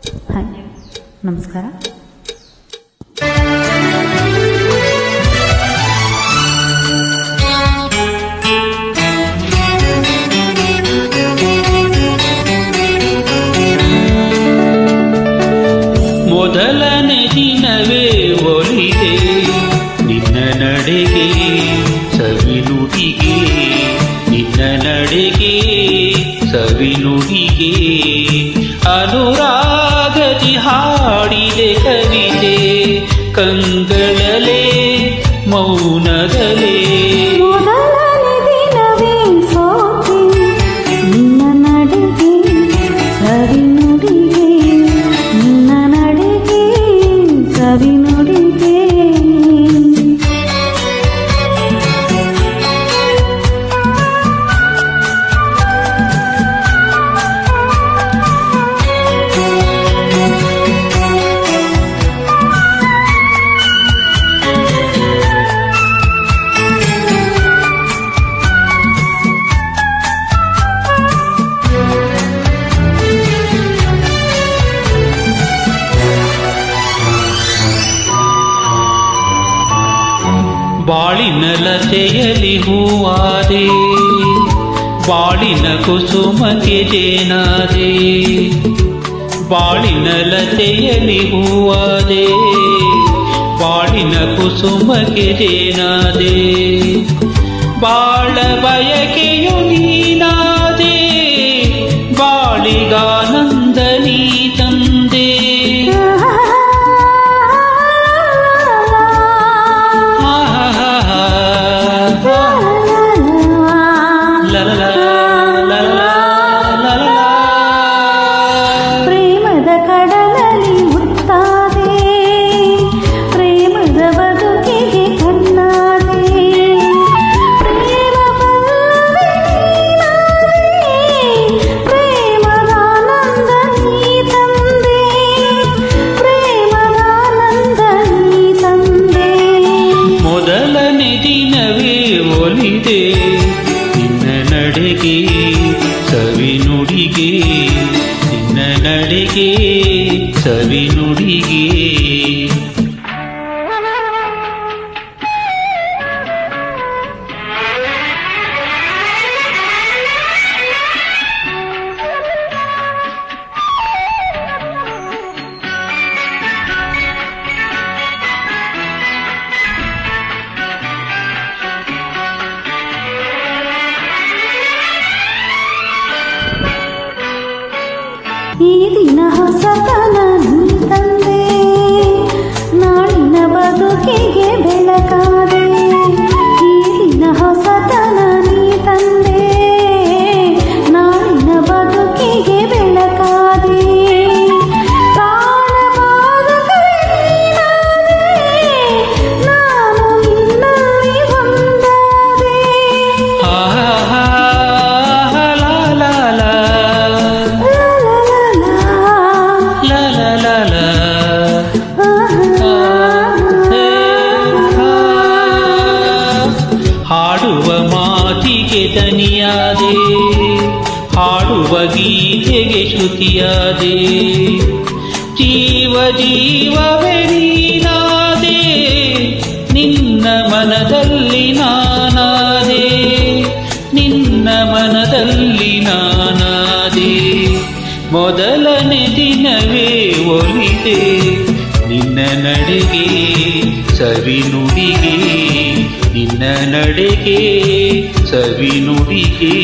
Hi, ನಮಸ್ಕಾರ. ಮೊದಲನೇ ದಿನವೇ ಒಲಿದೆ ನಿನ್ನ ನಡೆಗೆ ಸವಿನುಡಿಗೆ, ನಿನ್ನ ನಡೆಗೆ ಸವಿನುಡಿಗೆ. ಅನುರಾಗದಿ ಹಾಡಿದೆ ಕವಿತೆ ಕಂಗಳಲೆ ಮೌನದಲೇ. ಬಾಳಿನ ಲತೆಯಲಿ ಹೂವಾದೆ, ಬಾಳಿನ ಕುಸುಮಕ್ಕೆ ಜೇನಾದೆ. ಬಾಳಿನ ಲತೆಯಲಿ ಹೂವಾದೆ, ಬಾಳಿನ ಕುಸುಮಕ್ಕೆ ಜೇನಾದೆ. ಬಾಳ ಬಯಕೆಯು ನೀನಾದೆ, ಬಾಳಿಗಾನಂದ ನೀ ತಂದೆ. ಪ್ರೇಮದ ಕಡಲಲ್ಲಿ ಮುತ್ತಾದೆ, ಪ್ರೇಮದ ಬದುಕಿಗೆ ಕಣ್ಣಾದೆ. ಪ್ರೇಮದಾನಂದ ನೀ ತಂದೆ, ಪ್ರೇಮದಾನಂದ ನೀ ತಂದೆ. ಮೊದಲನೇ ದಿನವೇ ಒಲಿದೆ ನಿನ್ನ ನಡೆಗೆ ಸವಿನುಡಿಗೆ, ನಿನ್ನ ನಡೆಗೆ ಸವಿನುಡಿಗೆ. ಈ ದಿನ ಹೊಸತನ ನೀ ತಂದೆ, ನಾಳಿನ ಬದುಕಿಗೆ ಬೆಳಕಾದೆ. ಈ ದಿನ ಹೊಸತನ ನೀ ತಂದೆ, ನಾಳಿನ ಬದುಕಿಗೆ ಬೆಳಕಾದೆ. ನಾನು ನಿನ್ನಲ್ಲಿ ಒಂದಾದೆ. ಹಾಡುವ ಮಾತಿಗೆ ದನಿಯಾದೆ, ಹಾಡುವ ಗೀತೆಗೆ ಶ್ರುತಿಯಾದೆ. ಜೀವ ಜೀವವೇ ನೀನಾದೆ, ನಿನ್ನ ಮನದಲ್ಲಿ ನಾನಾದೆ, ನಿನ್ನ ಮನದಲ್ಲಿ ನಾನಾದೆ. ಮೊದಲನೇ ದಿನವೇ ಒಲಿದೆ ನಿನ್ನ ನಡೆಗೆ ಸವಿನುಡಿಗೆ, ನಿನ್ನ ನಡೆಗೆ ಸವಿನುಡಿಗೆ.